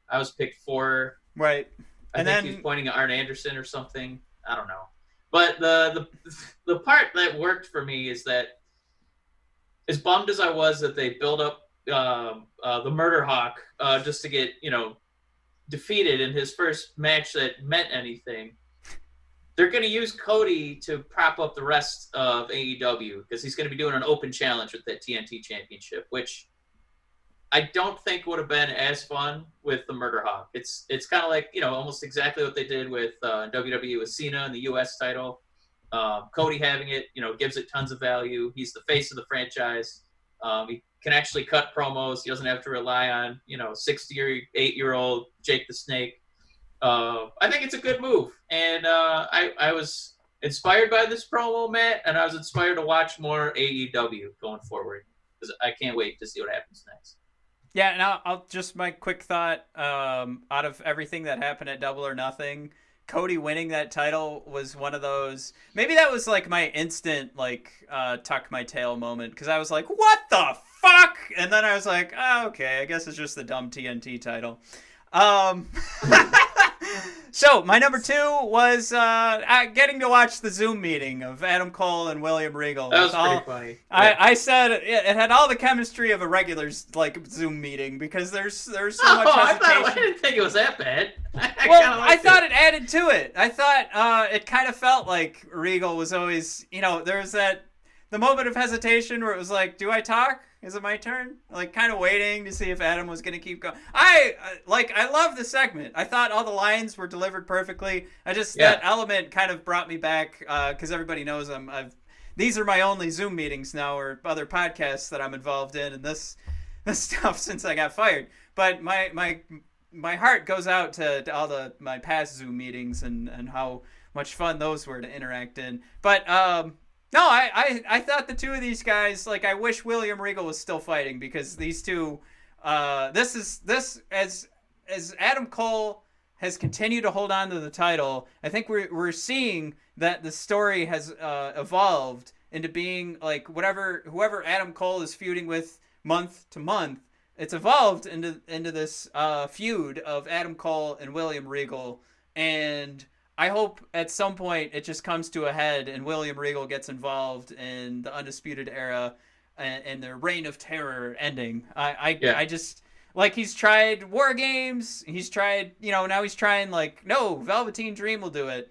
I was picked 4. Right. I think he was pointing at Arn Anderson or something. I don't know. But the part that worked for me is that as bummed as I was that they built up the Murder Hawk just to get, defeated in his first match that meant anything, they're going to use Cody to prop up the rest of AEW because he's going to be doing an open challenge with that TNT championship, which I don't think would have been as fun with the Murder Hawk. It's kind of like, almost exactly what they did with WWE with Cena and the US title. Cody having it, gives it tons of value. He's the face of the franchise. He can actually cut promos. He doesn't have to rely on, 68-year-old Jake the Snake. I think it's a good move. And I was inspired by this promo, Matt, and I was inspired to watch more AEW going forward because I can't wait to see what happens next. Yeah, and I'll just my quick thought. Out of everything that happened at Double or Nothing, Cody winning that title was one of those. Maybe that was like my instant tuck my tail moment because I was like, "What the fuck?" And then I was like, "Oh, okay, I guess it's just the dumb TNT title." So my number 2 was getting to watch the Zoom meeting of Adam Cole and William Regal. That was pretty funny. I said it had all the chemistry of a regular Zoom meeting because there's so much hesitation. I didn't think it was that bad. I thought it added to it. I thought it kind of felt like Regal was always, there was the moment of hesitation where it was like, do I talk? Is it my turn? Like, kind of waiting to see if Adam was going to keep going. I love the segment. I thought all the lines were delivered perfectly. That element kind of brought me back because everybody knows these are my only Zoom meetings now or other podcasts that I'm involved in and this stuff since I got fired. But my heart goes out to all my past Zoom meetings and how much fun those were to interact in. But no, I thought the two of these guys, I wish William Regal was still fighting because these two, as Adam Cole has continued to hold on to the title, I think we're seeing that the story has evolved into being whoever Adam Cole is feuding with month to month, it's evolved into this feud of Adam Cole and William Regal, and I hope at some point it just comes to a head and William Regal gets involved in the Undisputed Era and the Reign of Terror ending. I just, he's tried War Games. He's tried, now he's trying no, Velveteen Dream will do it.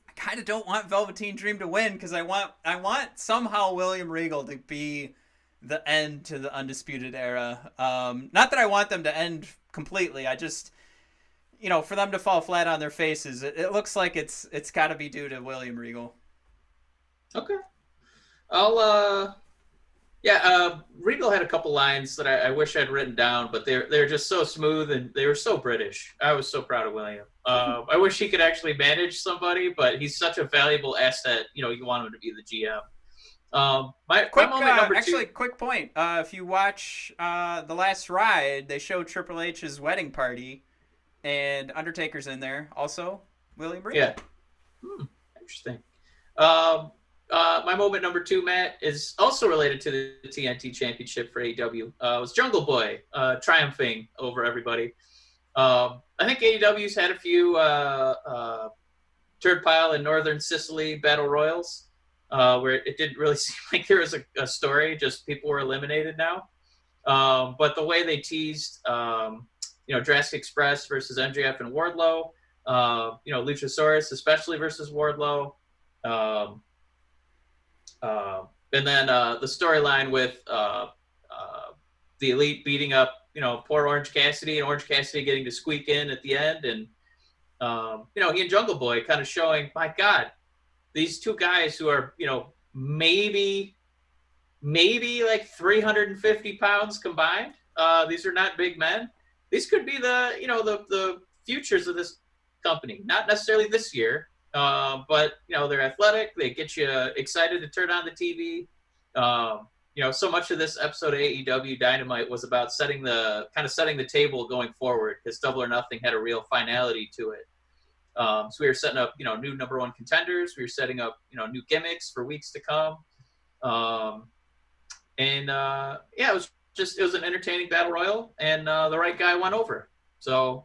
I kind of don't want Velveteen Dream to win because I want somehow William Regal to be the end to the Undisputed Era. Not that I want them to end completely. I just... for them to fall flat on their faces, it looks like it's got to be due to William Regal. Okay. Regal had a couple lines that I wish I'd written down, but they're just so smooth and they were so British. I was so proud of William. I wish he could actually manage somebody, but he's such a valuable asset. You want him to be the GM. Quick point. If you watch The Last Ride, they show Triple H's wedding party. And Undertaker's in there also. William Regal. Yeah. Interesting. My moment number 2, Matt, is also related to the TNT Championship for AEW. It was Jungle Boy triumphing over everybody. I think AEW's had a few Turd Pile and Northern Sicily Battle Royals where it didn't really seem like there was a story, just people were eliminated now. But the way they teased... Jurassic Express versus MJF and Wardlow, Luchasaurus especially versus Wardlow, and then the storyline with the Elite beating up, poor Orange Cassidy and Orange Cassidy getting to squeak in at the end, and he and Jungle Boy kind of showing, my God, these two guys who are maybe 350 pounds combined. These are not big men. These could be the futures of this company. Not necessarily this year, but they're athletic. They get you excited to turn on the TV. So much of this episode of AEW Dynamite was about setting the table going forward because Double or Nothing had a real finality to it. So we were setting up new number 1 contenders. We were setting up new gimmicks for weeks to come. It was an entertaining battle royal, and the right guy won over. So,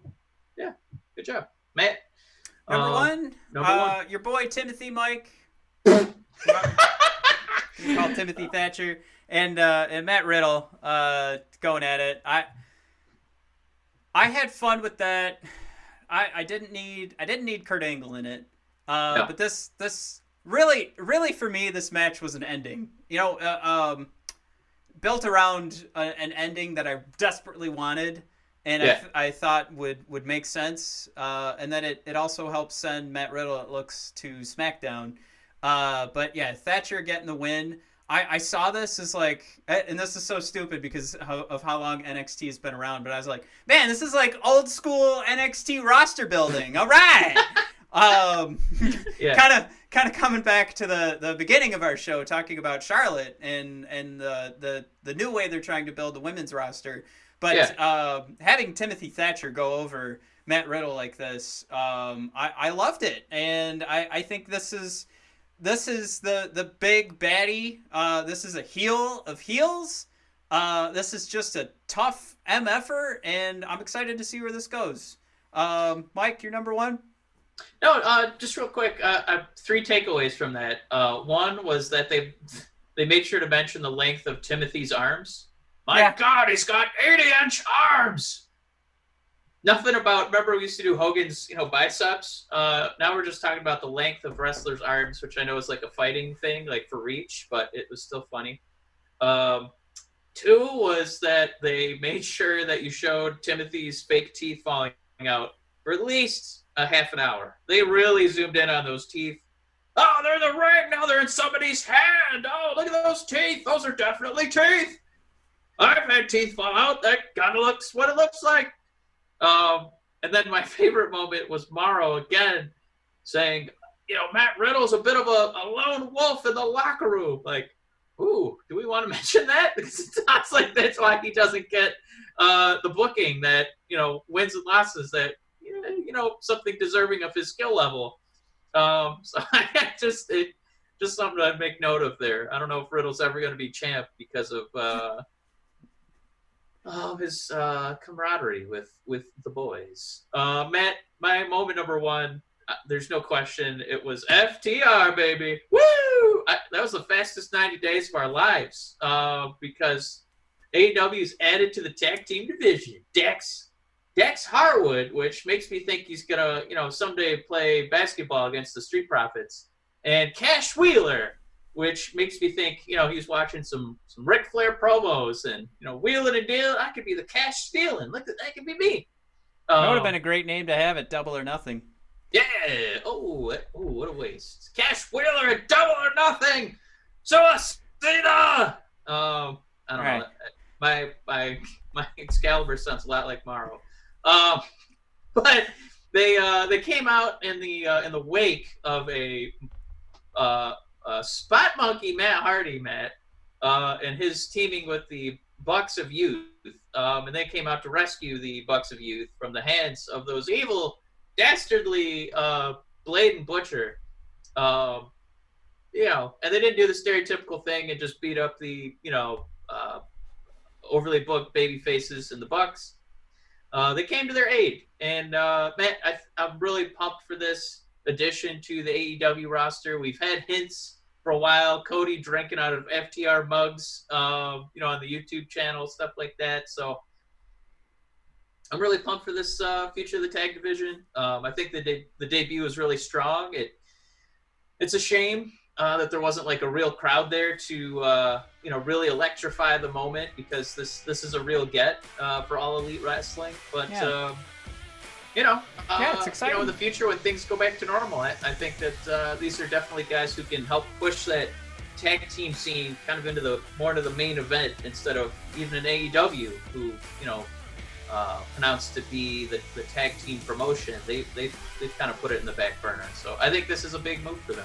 yeah, good job, Matt. Number one, your boy Timothy Mike. You call Timothy Thatcher and Matt Riddle going at it. I had fun with that. I didn't need Kurt Angle in it. No. But this really for me, this match was an ending. Built around an ending that I desperately wanted, and I thought would make sense. And then it also helps send Matt Riddle, it looks, to SmackDown. But yeah, Thatcher getting the win. I saw this as and this is so stupid because of how long NXT has been around, but I was like, man, this is like old school NXT roster building. All right. Kind kind of coming back to the beginning of our show, talking about Charlotte and the new way they're trying to build the women's roster. But having Timothy Thatcher go over Matt Riddle like this, I loved it, and I think this is the big baddie. This is a heel of heels. This is just a tough MFer, and I'm excited to see where this goes. Mike, your number one? No, just real quick, 3 takeaways from that. One was that they made sure to mention the length of Timothy's arms. My God, he's got 80-inch arms. Nothing about, remember we used to do Hogan's, biceps? Now we're just talking about the length of wrestlers' arms, which I know is like a fighting thing, like for reach, but it was still funny. 2 was that they made sure that you showed Timothy's fake teeth falling out for at least a half an hour. They really zoomed in on those teeth. Oh, they're in the ring. Now they're in somebody's hand. Oh, look at those teeth. Those are definitely teeth. I've had teeth fall out. That kind of looks what it looks like. And then my favorite moment was Morrow again saying, Matt Riddle's a bit of a lone wolf in the locker room. Like, ooh, do we want to mention that? Because it sounds like that's why he doesn't get the booking that, wins and losses, that, something deserving of his skill level. So just something I'd make note of there. I don't know if Riddle's ever going to be champ because of his camaraderie with the boys. Matt, my moment number one, there's no question, it was FTR, baby. Woo! That was the fastest 90 days of our lives because AEW's added to the tag team division. Dex Harwood, which makes me think he's gonna, someday play basketball against the Street Profits, and Cash Wheeler, which makes me think, he's watching some Ric Flair promos and, wheeling and dealing. I could be the Cash stealing. Look, that could be me. That would have been a great name to have at Double or Nothing. Yeah. Oh, what a waste. Cash Wheeler at Double or Nothing. So Cena. I don't know. My Excalibur sounds a lot like Morrow. But they came out in the wake of a Spot Monkey Matt Hardy, and his teaming with the Bucks of Youth, and they came out to rescue the Bucks of Youth from the hands of those evil, dastardly Blade and Butcher. And they didn't do the stereotypical thing and just beat up the overly booked baby faces in the Bucks. They came to their aid, and Matt, I'm really pumped for this addition to the AEW roster. We've had hints for a while, Cody drinking out of FTR mugs, on the YouTube channel, stuff like that. So I'm really pumped for this future of the tag division. I think the debut was really strong. It's a shame that there wasn't like a real crowd there to really electrify the moment, because this is a real get for All Elite Wrestling. But it's exciting. In the future when things go back to normal, I think that these are definitely guys who can help push that tag team scene kind of into the main event, instead of even an AEW who announced to be the tag team promotion. They've kind of put it in the back burner. So I think this is a big move for them.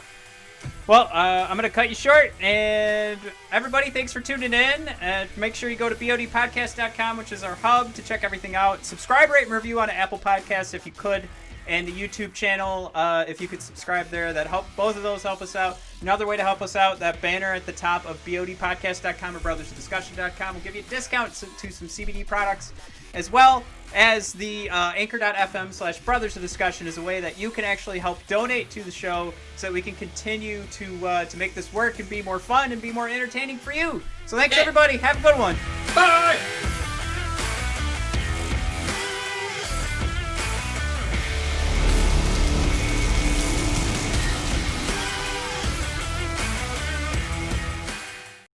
Well, I'm going to cut you short, and everybody, thanks for tuning in, and make sure you go to bodpodcast.com, which is our hub, to check everything out. Subscribe, rate, and review on Apple Podcasts if you could, and the YouTube channel, if you could subscribe there. Both of those help us out. Another way to help us out, that banner at the top of bodpodcast.com or brothersofdiscussion.com will give you discounts to some CBD products, as well as the anchor.fm/Brothers of Discussion is a way that you can actually help donate to the show so that we can continue to make this work and be more fun and be more entertaining for you. So thanks, everybody. Have a good one. Bye!